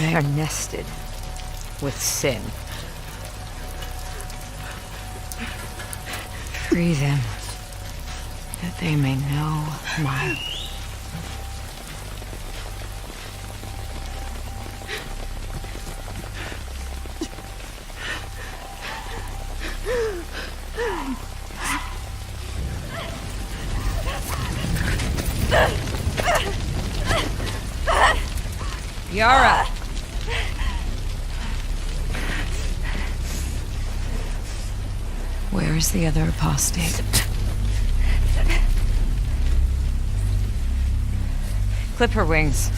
They are nested with sin. Free them, that they may know my... Yara! Where is the other apostate? Clip her wings.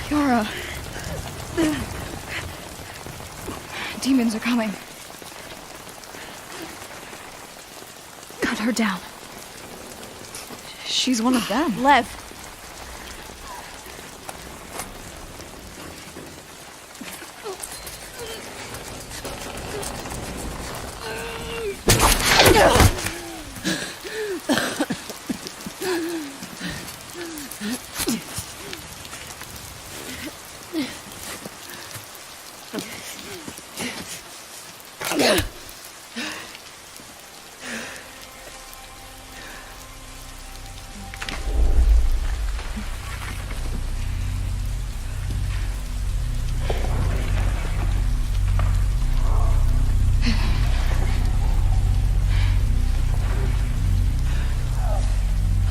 Yara. Demons are coming. Cut her down. She's one of them. Lev.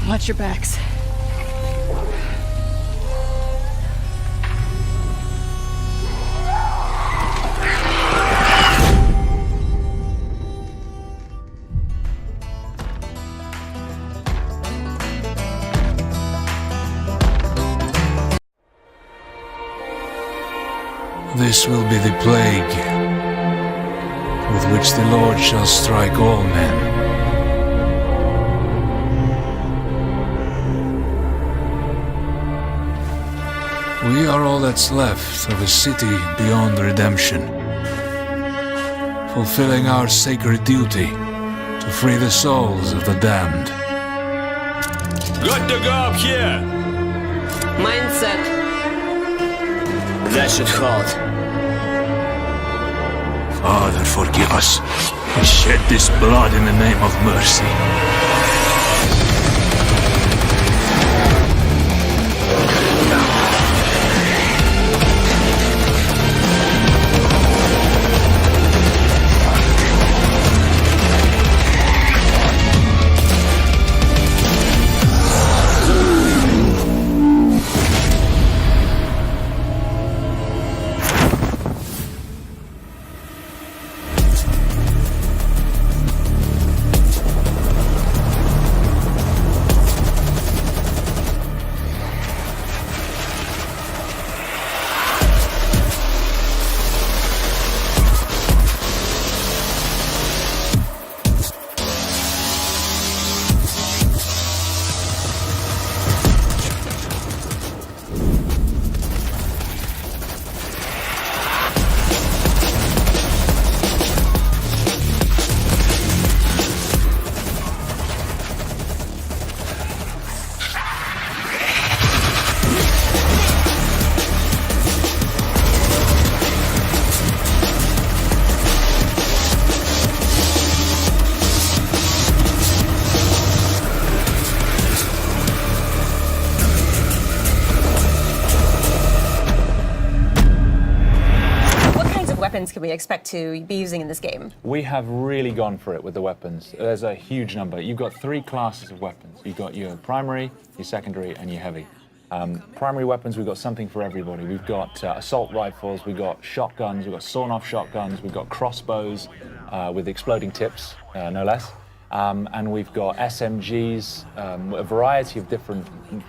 Watch your backs. This will be the plague with which the Lord shall strike all men. We are all that's left of a city beyond redemption, fulfilling our sacred duty to free the souls of the damned. Good to go up here! Mindset. That should hold. Father, forgive us. We shed this blood in the name of mercy. weapons can we expect to be using in this game? We have really gone for it with the weapons. There's a huge number. You've got 3 classes of weapons. You've got your primary, your secondary, and your heavy. Primary weapons, we've got something for everybody. We've got assault rifles, we've got shotguns, we've got sawn-off shotguns, we've got crossbows with exploding tips, no less. And we've got SMGs, a variety of different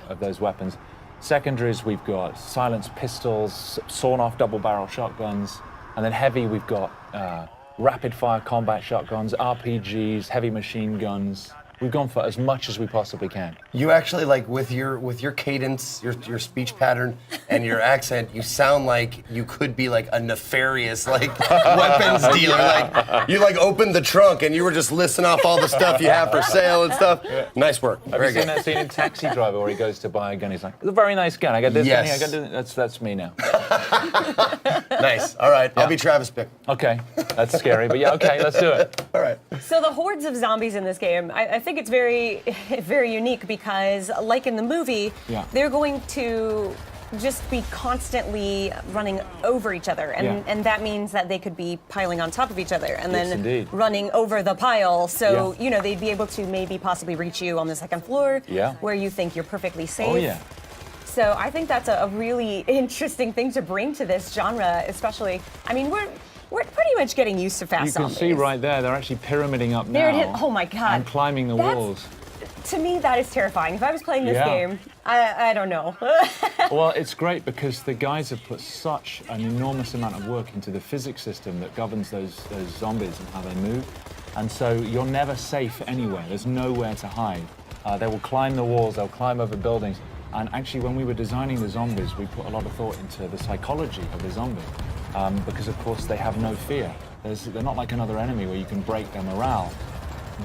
of those weapons. Secondaries, we've got silenced pistols, sawn-off double-barrel shotguns, and then heavy, we've got rapid-fire combat shotguns, RPGs, heavy machine guns. We've gone for as much as we possibly can. You actually, like, with your cadence, your speech pattern, and your accent, you sound like you could be like a nefarious, like, weapons dealer. Like, you like opened the trunk and you were just listing off all the stuff you have for sale and stuff. Yeah. Nice work. Have you seen that scene in Taxi Driver where he goes to buy a gun? He's like, "It's a very nice gun. I got this gun here. I got this." That's me now. Nice. All right. Yeah. I'll be Travis Bick. Okay. That's scary, but yeah. Okay. Let's do it. All right. So the hordes of zombies in this game, I think it's very, very unique because, like in the movie, they're going to just be constantly running over each other, and that means that they could be piling on top of each other and then running over the pile. So you know they'd be able to maybe possibly reach you on the second floor, where you think you're perfectly safe. Oh yeah. So I think that's a really interesting thing to bring to this genre, especially. I mean, we're pretty much getting used to fast zombies. You can see right there, they're actually pyramiding up there now. Oh my God. And climbing the walls. To me, that is terrifying. If I was playing this game, I don't know. Well, it's great because the guys have put such an enormous amount of work into the physics system that governs those zombies and how they move. And so you're never safe anywhere. There's nowhere to hide. They will climb the walls, they'll climb over buildings. And actually, when we were designing the zombies, we put a lot of thought into the psychology of the zombie. Because, of course, they have no fear. They're not like another enemy where you can break their morale.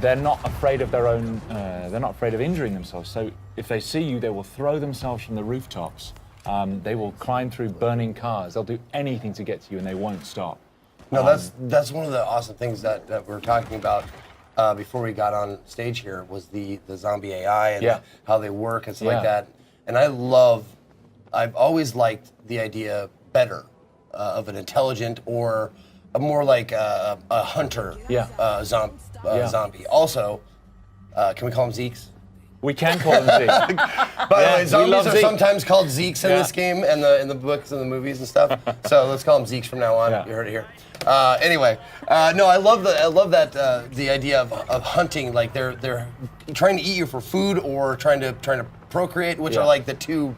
They're not afraid of their own, they're not afraid of injuring themselves. So if they see you, they will throw themselves from the rooftops. They will climb through burning cars. They'll do anything to get to you, and they won't stop. No, that's one of the awesome things that we were talking about before we got on stage here was the zombie AI and how they work and stuff like that. And I've always liked the idea better of an intelligent or a more like a hunter zombie. Also, can we call them Zeeks? We can call them Zeeks. By the way, zombies are sometimes called Zeeks in this game and in the books and the movies and stuff. So let's call them Zeeks from now on. You heard it here. Anyway, no, I love that the idea of hunting. Like they're trying to eat you for food or trying to procreate, which are like the two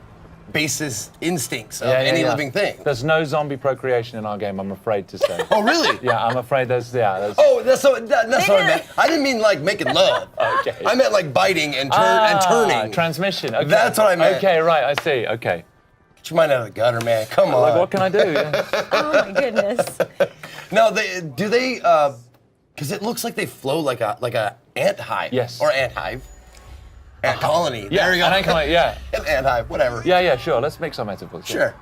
basis instincts of any living thing. There's no zombie procreation in our game, I'm afraid to say. Oh, really? Yeah, I'm afraid there's. Oh, that's what I meant. I didn't mean like making love. Okay. I meant like biting and turning. Transmission. Okay. That's what I meant. Okay, right. I see. Okay. Get your mind out of the gutter, man. Come on. Like, what can I do? Oh my goodness. No, do they? Because it looks like they flow like a ant hive. Yes. Or ant hive. Ant colony. Yeah, there we go. An ant colony. Yeah. An ant hive. Whatever. Yeah. Sure. Let's make some metaphors. Sure.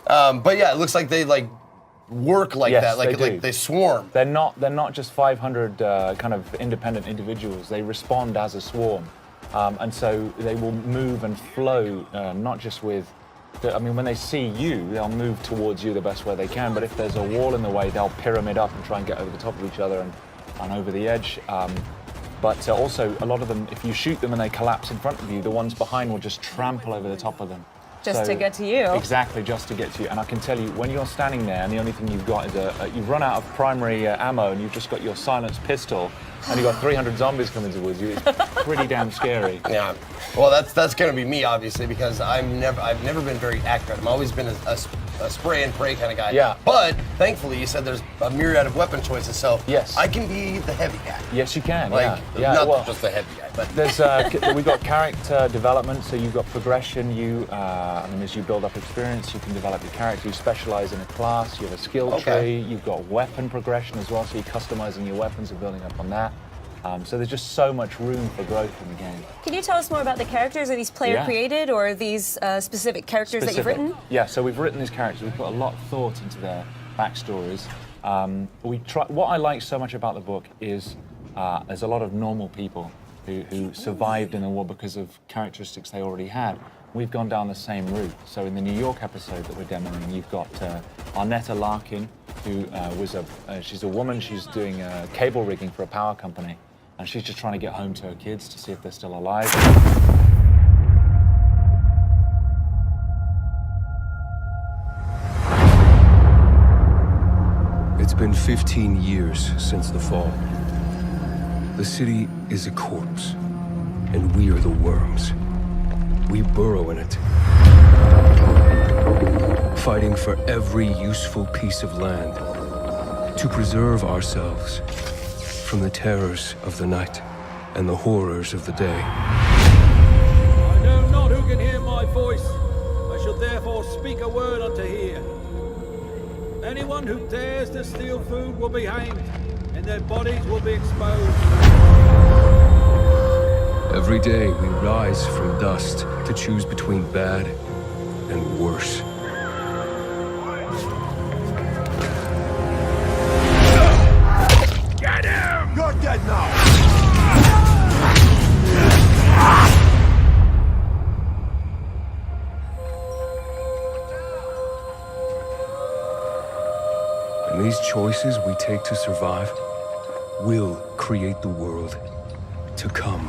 But yeah, it looks like they like work like that. Like they swarm. They're not just 500 kind of independent individuals. They respond as a swarm, and so they will move and flow. Not just with. When they see you, they'll move towards you the best way they can. But if there's a wall in the way, they'll pyramid up and try and get over the top of each other and over the edge. But also, a lot of them, if you shoot them and they collapse in front of you, the ones behind will just trample over the top of them. Just to get to you. Exactly, just to get to you. And I can tell you, when you're standing there and the only thing you've got is you've run out of primary ammo and you've just got your silenced pistol and you've got 300 zombies coming towards you, it's pretty damn scary. Yeah. Well, that's going to be me, obviously, because I've never been very accurate. I've always been a spray and pray kind of guy. Yeah. But thankfully, you said there's a myriad of weapon choices, so yes. I can be the heavy guy. Yes, you can. Not just the heavy guy, but there's we got character development, so you've got progression. As you build up experience, you can develop your character. You specialize in a class. You have a skill tree. You've got weapon progression as well, so you're customizing your weapons and building up on that. So there's just so much room for growth in the game. Can you tell us more about the characters? Are these player created or are these specific characters that you've written? Yeah, so we've written these characters. We've put a lot of thought into their backstories. What I like so much about the book is there's a lot of normal people who survived in the war because of characteristics they already had. We've gone down the same route. So in the New York episode that we're demoing, you've got Arnetta Larkin, who she's a woman. She's doing cable rigging for a power company, and she's just trying to get home to her kids to see if they're still alive. It's been 15 years since the fall. The city is a corpse, and we are the worms. We burrow in it, fighting for every useful piece of land to preserve ourselves from the terrors of the night and the horrors of the day. I know not who can hear my voice. I shall therefore speak a word unto hear. Anyone who dares to steal food will be hanged, and their bodies will be exposed. Every day we rise from dust to choose between bad and worse. Get him! You're dead now! And these choices we take to survive will create the world to come.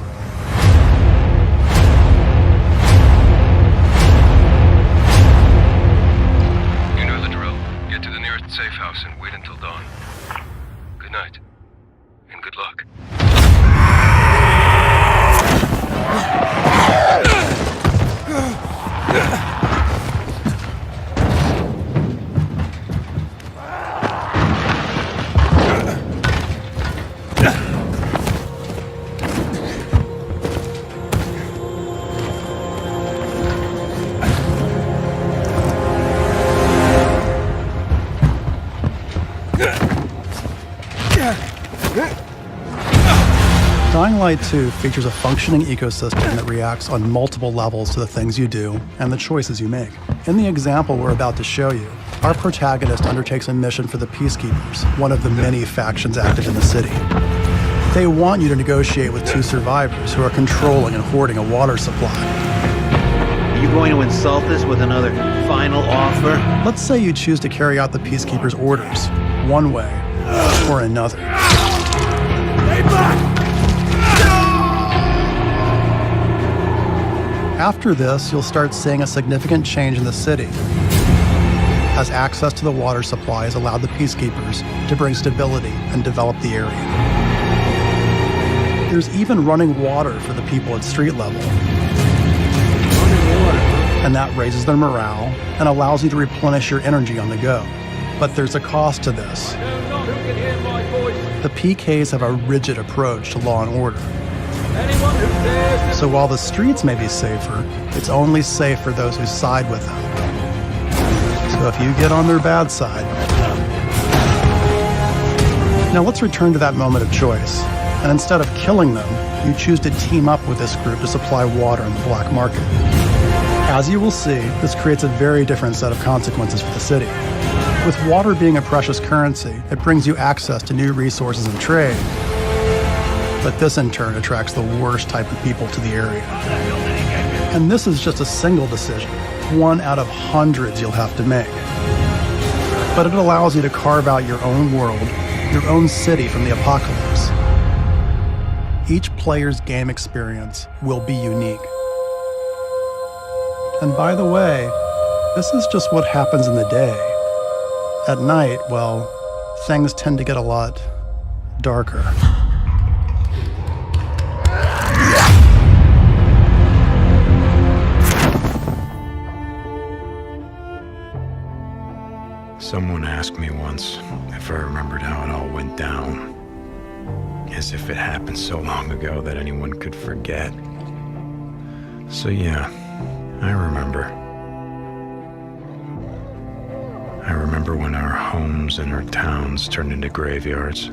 You know the drill. Get to the nearest safe house and wait until dawn. Good night, and good luck. Dying Light 2 features a functioning ecosystem that reacts on multiple levels to the things you do and the choices you make. In the example we're about to show you, our protagonist undertakes a mission for the Peacekeepers, one of the many factions active in the city. They want you to negotiate with two survivors who are controlling and hoarding a water supply. Are you going to insult us with another final offer? Let's say you choose to carry out the Peacekeepers' orders, one way or another. Stay back! After this, you'll start seeing a significant change in the city, as access to the water supply has allowed the Peacekeepers to bring stability and develop the area. There's even running water for the people at street level. And that raises their morale and allows you to replenish your energy on the go. But there's a cost to this. The PKs have a rigid approach to law and order. So while the streets may be safer, it's only safe for those who side with them. So if you get on their bad side... Now let's return to that moment of choice. And instead of killing them, you choose to team up with this group to supply water in the black market. As you will see, this creates a very different set of consequences for the city. With water being a precious currency, it brings you access to new resources and trade. But this in turn attracts the worst type of people to the area. And this is just a single decision, one out of hundreds you'll have to make. But it allows you to carve out your own world, your own city from the apocalypse. Each player's game experience will be unique. And by the way, this is just what happens in the day. At night, well, things tend to get a lot darker. Someone asked me once if I remembered how it all went down. As if it happened so long ago that anyone could forget. So yeah, I remember. I remember when our homes and our towns turned into graveyards.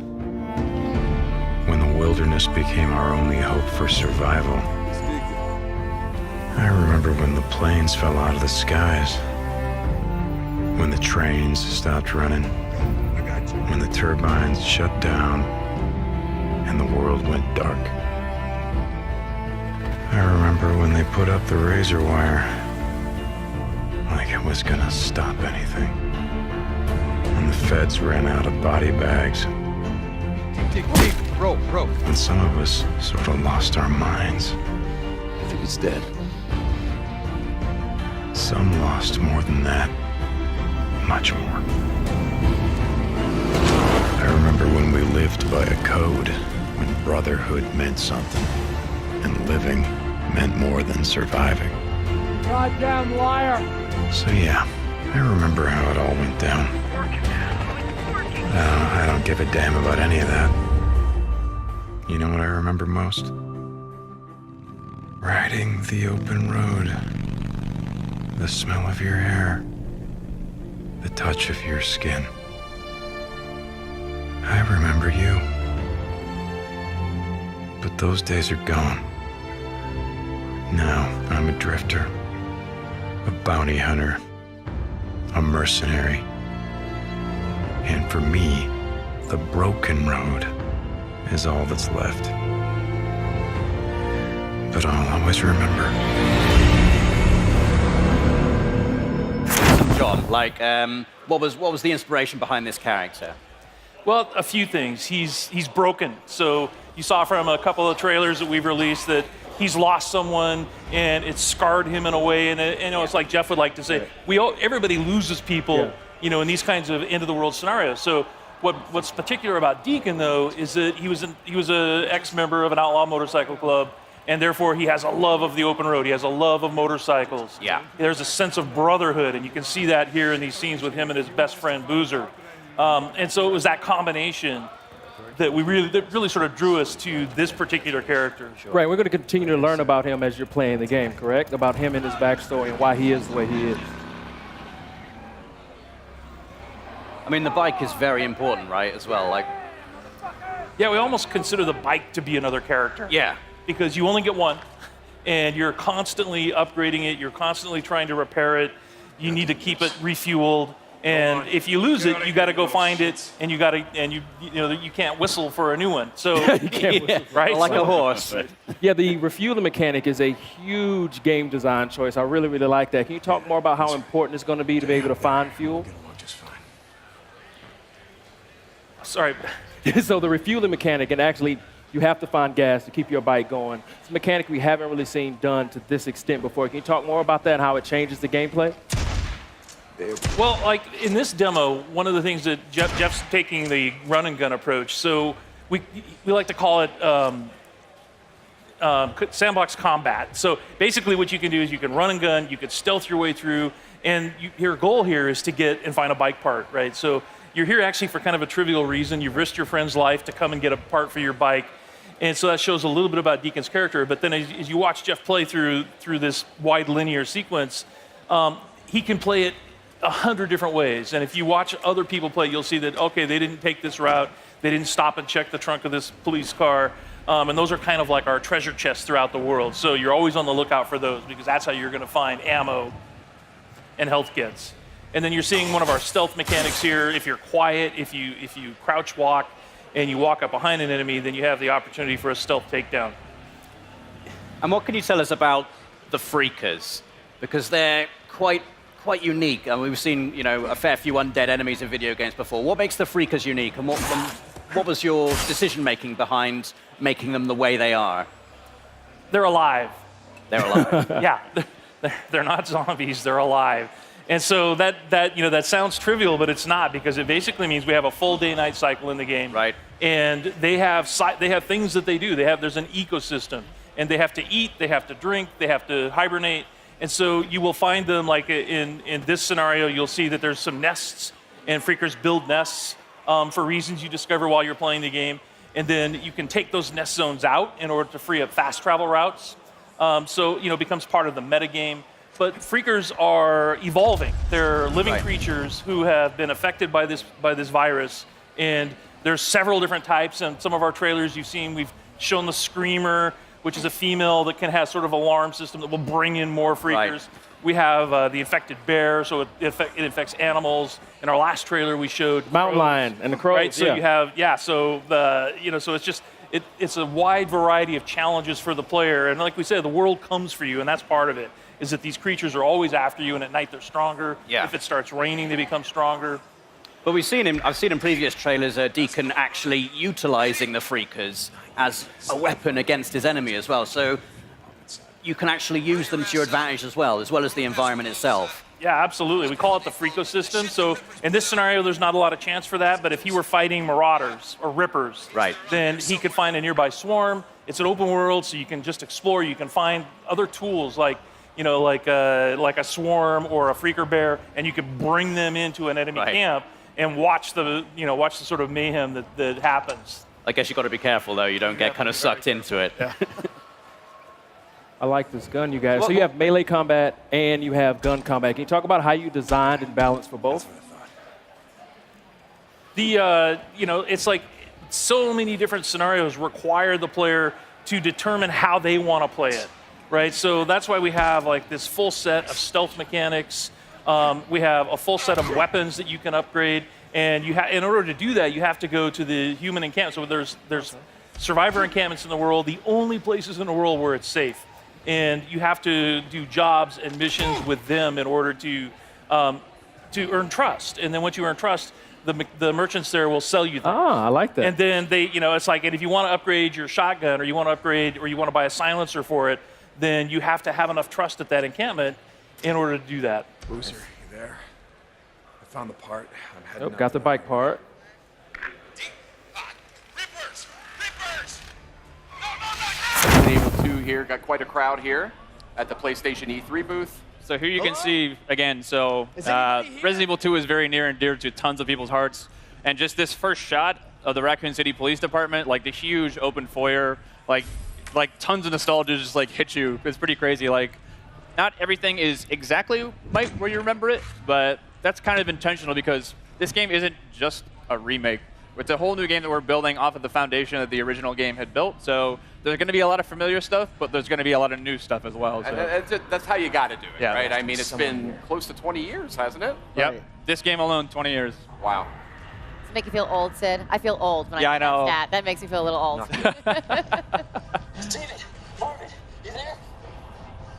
When the wilderness became our only hope for survival. I remember when the planes fell out of the skies. When the trains stopped running. When the turbines shut down and the world went dark. I remember when they put up the razor wire like it was gonna stop anything. when the feds ran out of body bags. Dig, rope. And some of us sort of lost our minds. I think it's dead. Some lost more than that. Much more. I remember when we lived by a code, when brotherhood meant something, and living meant more than surviving. Goddamn liar! So yeah, I remember how it all went down. I don't give a damn about any of that. You know what I remember most? Riding the open road. The smell of your hair. The touch of your skin. I remember you. But those days are gone. Now I'm a drifter. A bounty hunter. A mercenary. And for me, the broken road is all that's left. But I'll always remember. John, what was the inspiration behind this character? Well, a few things. He's broken. So you saw from a couple of trailers that we've released that he's lost someone and it's scarred him in a way. And it's like Jeff would like to say, everybody loses people, in these kinds of end of the world scenarios. So what's particular about Deacon though is that he was an ex-member of an outlaw motorcycle club, and therefore he has a love of the open road. He has a love of motorcycles. Yeah. There's a sense of brotherhood, and you can see that here in these scenes with him and his best friend Boozer. And so it was that combination that really sort of drew us to this particular character. Right, we're going to continue to learn about him as you're playing the game, correct? About him and his backstory and why he is the way he is. I mean, the bike is very important, right, as well? Yeah, we almost consider the bike to be another character. Yeah. Because you only get one, and you're constantly upgrading it, you're constantly trying to repair it, you need to keep it refueled, and if you lose it, you got to go find it, and you can't whistle for a new one. So you can't whistle, right? Like a horse. Yeah, the refueling mechanic is a huge game design choice. I really, really like that. Can you talk more about how important it's going to be to be able to find fuel? Sorry. So the refueling mechanic, and actually you have to find gas to keep your bike going. It's a mechanic we haven't really seen done to this extent before. Can you talk more about that and how it changes the gameplay? Well, like in this demo, one of the things that Jeff's taking the run and gun approach. So we like to call it sandbox combat. So basically what you can do is you can run and gun, you can stealth your way through, and your goal here is to get and find a bike part, right? So you're here actually for kind of a trivial reason. You've risked your friend's life to come and get a part for your bike. And so that shows a little bit about Deacon's character. But then as you watch Jeff play through this wide linear sequence, he can play it 100 different ways. And if you watch other people play, you'll see that, okay, they didn't take this route. They didn't stop and check the trunk of this police car. And those are kind of like our treasure chests throughout the world. So you're always on the lookout for those because that's how you're going to find ammo and health kits. And then you're seeing one of our stealth mechanics here. If you're quiet, if you crouch walk and you walk up behind an enemy, then you have the opportunity for a stealth takedown. And what can you tell us about the Freakers? Because they're quite unique. I mean, we've seen, a fair few undead enemies in video games before. What makes the Freakers unique, and what was your decision-making behind making them the way they are? They're alive. They're alive. Yeah, they're not zombies. They're alive. And so that sounds trivial, but it's not, because it basically means we have a full day-night cycle in the game. Right. And they have things that they do. There's an ecosystem, and they have to eat, they have to drink, they have to hibernate. And so you will find them, like in this scenario, you'll see that there's some nests, and Freakers build nests for reasons you discover while you're playing the game. And then you can take those nest zones out in order to free up fast travel routes. So it becomes part of the metagame. But Freakers are evolving. They're living creatures who have been affected by this virus. And there's several different types. And some of our trailers you've seen, we've shown the Screamer, which is a female that can have sort of alarm system that will bring in more Freakers. Right. We have the infected bear, so it infects animals. In our last trailer, we showed mountain lion and the crows. Right, so you have so it's just it's a wide variety of challenges for the player. And like we said, the world comes for you, and that's part of it. Is that these creatures are always after you, and at night they're stronger. Yeah. If it starts raining, they become stronger. But I've seen in previous trailers Deacon actually utilizing the Freakers as a weapon against his enemy as well. So you can actually use them to your advantage as well as the environment itself. Yeah, absolutely. We call it the Freakosystem. So in this scenario, there's not a lot of chance for that. But if he were fighting Marauders or Rippers, then he could find a nearby swarm. It's an open world, so you can just explore. You can find other tools like a swarm or a Freaker bear, and you can bring them into an enemy camp and watch the sort of mayhem that happens. I guess you got to be careful though. You don't get kind of sucked into it. Yeah. I like this gun, you guys. So you have melee combat and you have gun combat. Can you talk about how you designed and balanced for both? It's like so many different scenarios require the player to determine how they want to play it, right? So that's why we have like this full set of stealth mechanics. We have a full set of weapons that you can upgrade, and in order to do that, you have to go to the human encampment. So there's survivor encampments in the world, the only places in the world where it's safe. And you have to do jobs and missions with them in order to earn trust. And then once you earn trust, the merchants there will sell you them. Ah, I like that. And then it's like, and if you want to upgrade your shotgun, or you want to upgrade, or you want to buy a silencer for it, then you have to have enough trust at that encampment in order to do that. Boozer, you there? I found the part. I'm heading Got the bike part. Resident Evil 2 here, got quite a crowd here at the PlayStation E3 booth. So here you can see, again, Resident Evil 2 is very near and dear to tons of people's hearts. And just this first shot of the Raccoon City Police Department, like the huge open foyer, like tons of nostalgia just like hit you. It's pretty crazy. Like, not everything is exactly where you remember it, but that's kind of intentional because this game isn't just a remake. It's a whole new game that we're building off of the foundation that the original game had built. So there's going to be a lot of familiar stuff, but there's going to be a lot of new stuff as well. So. That's how you got to do it, right? I mean, it's been close to 20 years, hasn't it? Yep. Right. This game alone, 20 years. Wow. Does it make you feel old, Sid? I feel old when I know. That makes me feel a little old. David, Marvin, you there?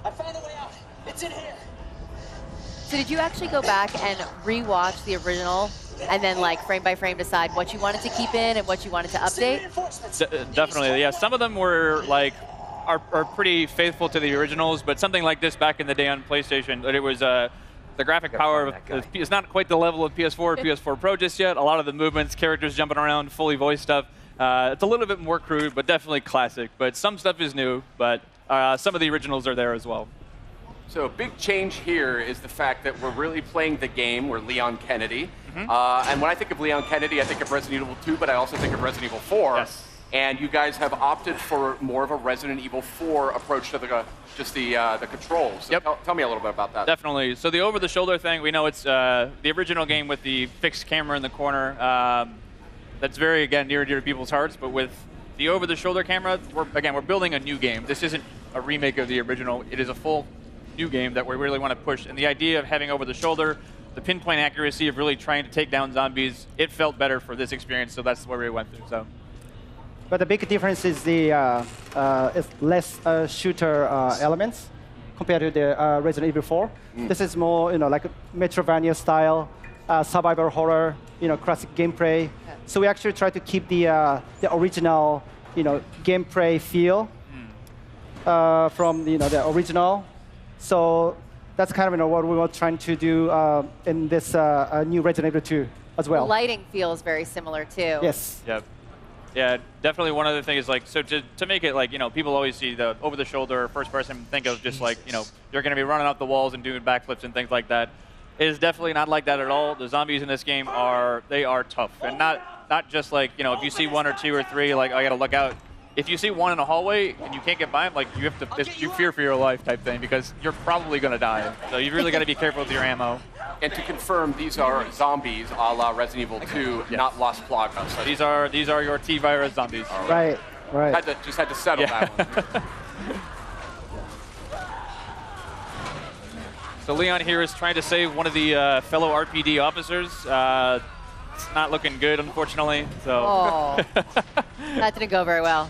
I found a way out. It's in here. So did you actually go back and rewatch the original and then like frame by frame decide what you wanted to keep in and what you wanted to update? Definitely, yeah. Some of them were like are pretty faithful to the originals, but something like this back in the day on PlayStation, it was the graphic power is not quite the level of PS4 or PS4 Pro just yet. A lot of the movements, characters jumping around, fully voiced stuff. It's a little bit more crude, but definitely classic. But some stuff is new, but some of the originals are there as well. So a big change here is the fact that we're really playing the game. We're Leon Kennedy. And when I think of Leon Kennedy, I think of Resident Evil 2, but I also think of Resident Evil 4. Yes. And you guys have opted for more of a Resident Evil 4 approach to the controls. So tell me a little bit about that. Definitely. So the over-the-shoulder thing, we know it's the original game with the fixed camera in the corner. That's very, again, near and dear to people's hearts. But with the over-the-shoulder camera, we're building a new game. This isn't a remake of the original. It is a full new game that we really want to push. And the idea of having over-the-shoulder, the pinpoint accuracy of really trying to take down zombies, it felt better for this experience. So that's where we went through. So. But the big difference is it's less shooter elements compared to the Resident Evil 4. This is more, like a Metroidvania style, survival horror, classic gameplay. So we actually try to keep the original, gameplay feel from the original. So that's kind of what we were trying to do in this new Resident Evil 2 as well. The lighting feels very similar too. Yes. Yep. Yeah, definitely one other thing is so to make it people always see the over-the-shoulder first person, think of just you're going to be running off the walls and doing backflips and things like that. It is definitely not like that at all. The zombies in this game are tough, and not just if you see one or two or three, I got to look out. If you see one in a hallway and you can't get by them, you have to you fear for your life type thing because you're probably going to die. So you really got to be careful with your ammo. And to confirm, these are zombies a la Resident Evil 2, not Las Plagas. So these are your T-virus zombies. Right. Just had to settle that one. So Leon here is trying to save one of the fellow RPD officers. It's not looking good, unfortunately. So. That didn't go very well.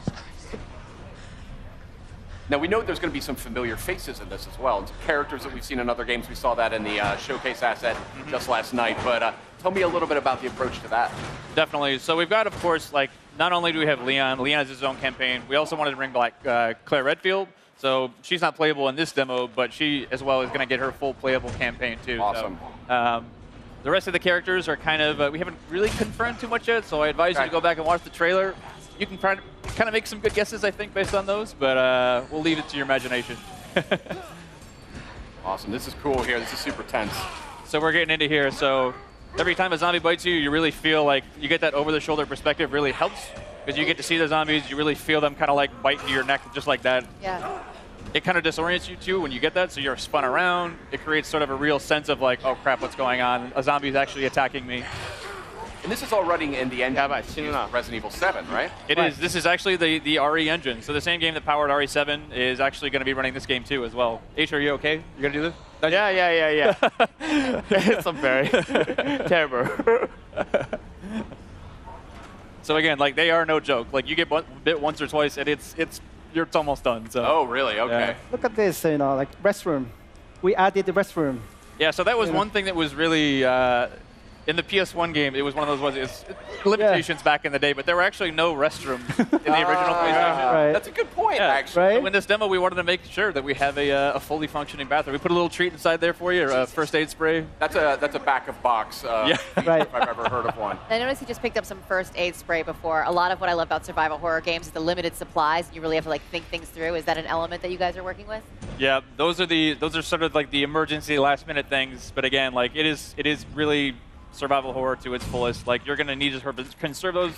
Now, we know there's going to be some familiar faces in this as well. Some characters that we've seen in other games. We saw that in the showcase asset just last night. But Tell me a little bit about the approach to that. Definitely. So we've got, of course, like, not only do we have Leon, Leon has his own campaign, we also wanted to bring back Claire Redfield. So she's not playable in this demo, but she as well is going to get her full playable campaign too. Awesome. So, the rest of the characters are kind of, we haven't really confirmed too much yet, so I advise you to go back and watch the trailer. You can kind of make some good guesses, I think, based on those, but we'll leave it to your imagination. Awesome. This is cool here. This is super tense. So we're getting into here. So every time a zombie bites you, you really feel like you get that over-the-shoulder perspective really helps, because you get to see the zombies, you really feel them kind of like bite into your neck just like that. Yeah. It kind of disorients you too when you get that, so you're spun around. It creates sort of a real sense of like, oh crap, what's going on? A zombie is actually attacking me. And this is all running in the engine of Resident Evil 7, right? It is. This is actually the RE engine. So the same game that powered RE7 is actually going to be running this game too as well. H, are you okay? You going to do this? Yeah. It's very terrible. So again, like they are no joke. Like you get bit once or twice, and it's almost done. So. Oh, really? Okay. Yeah. Look at this, like restroom. We added the restroom. Yeah, so that was one thing that was really in the PS1 game. It was one of those it's limitations back in the day, but there were actually no restrooms in the original PlayStation. Right. That's a good point, actually. Right? So in this demo, we wanted to make sure that we have a fully functioning bathroom. We put a little treat inside there for you, or a first aid spray. That's a backup box. Right. If I've ever heard of one. I noticed you just picked up some first aid spray before. A lot of what I love about survival horror games is the limited supplies, and you really have to like think things through. Is that an element that you guys are working with? Yeah, those are sort of like the emergency last minute things. But again, like it is really survival horror to its fullest. Like you're gonna need to conserve those.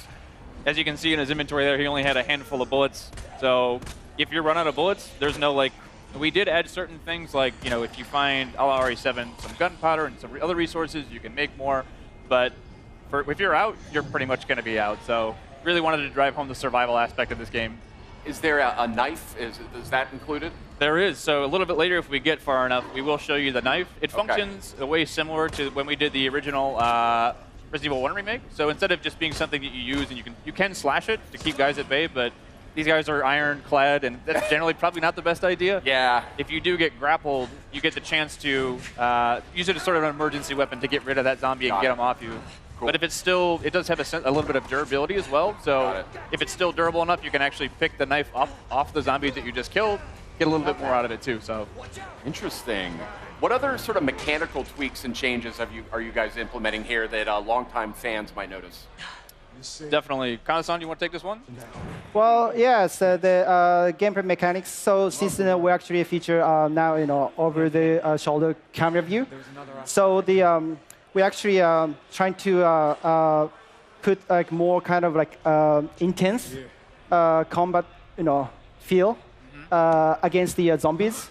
As you can see in his inventory there, he only had a handful of bullets. So if you run out of bullets, there's no like. We did add certain things like, if you find a la RE7 some gunpowder and some other resources, you can make more. But if you're out, you're pretty much going to be out. So really wanted to drive home the survival aspect of this game. Is there a knife? Is that included? There is. So a little bit later, if we get far enough, we will show you the knife. It functions a way similar to when we did the original Resident Evil 1 remake. So instead of just being something that you use, and you can slash it to keep guys at bay, but these guys are ironclad, and that's generally probably not the best idea. Yeah. If you do get grappled, you get the chance to use it as sort of an emergency weapon to get rid of that zombie and get him off you. Cool. But if it's still, it does have a little bit of durability as well. So if it's still durable enough, you can actually pick the knife up off the zombies that you just killed, get a little bit more out of it too. So interesting. What other sort of mechanical tweaks and changes are you guys implementing here that longtime fans might notice? Definitely. Kana-san, you want to take this one? Well, yes, the gameplay mechanics. So since we actually feature now over the shoulder camera view. So we actually trying to put like more kind of like intense combat feel against the zombies.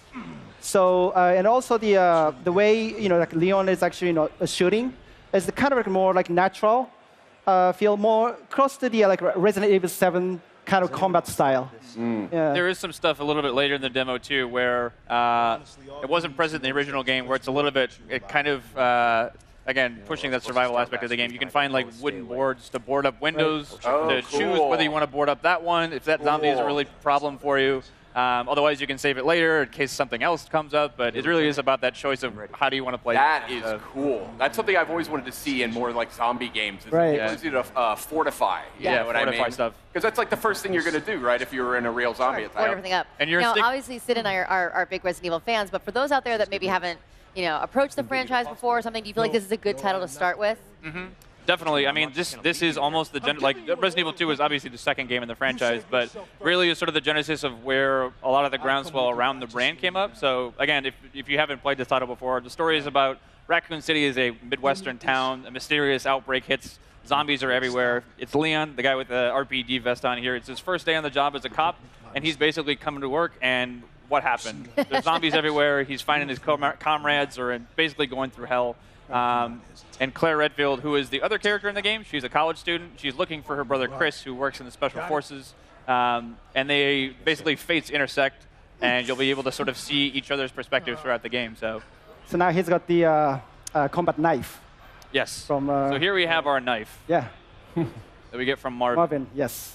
So and also the way like Leon is actually shooting is kind of like more like natural. Feel more close to the like Resident Evil 7 kind of combat style. Yeah. There is some stuff a little bit later in the demo too, where it wasn't present in the original game, where it's a little bit, again, pushing that survival aspect of the game. You can find like wooden boards to board up windows, to choose whether you want to board up that one, if that zombie is a really problem for you. Otherwise, you can save it later in case something else comes up, but it really is about that choice of how do you want to play. That is cool. That's something I've always wanted to see in more like zombie games. Right. It allows you to fortify. You know what I mean? Stuff. Because that's like the first thing you're going to do, right, if you were in a real zombie attack. Board everything up. And you're obviously, Sid and I are big Resident Evil fans, but for those out there that maybe haven't approached the franchise before or something, do you feel like this is a good title to start with? Mm-hmm. Definitely. I mean, this is almost the Resident Evil 2 is obviously the second game in the franchise, but really is sort of the genesis of where a lot of the groundswell around the brand came up. So again, if you haven't played this title before, the story is about Raccoon City is a Midwestern town. A mysterious outbreak hits. Zombies are everywhere. It's Leon, the guy with the RPD vest on here. It's his first day on the job as a cop, and he's basically coming to work, and what happened? There's zombies everywhere. He's finding his comrades are basically going through hell. And Claire Redfield, who is the other character in the game, she's a college student. She's looking for her brother Chris, who works in the Special Forces. And they basically fates intersect, and you'll be able to sort of see each other's perspectives throughout the game. So now he's got the combat knife. Yes. From so here we have our knife. Yeah. That we get from Marvin. Marvin, yes.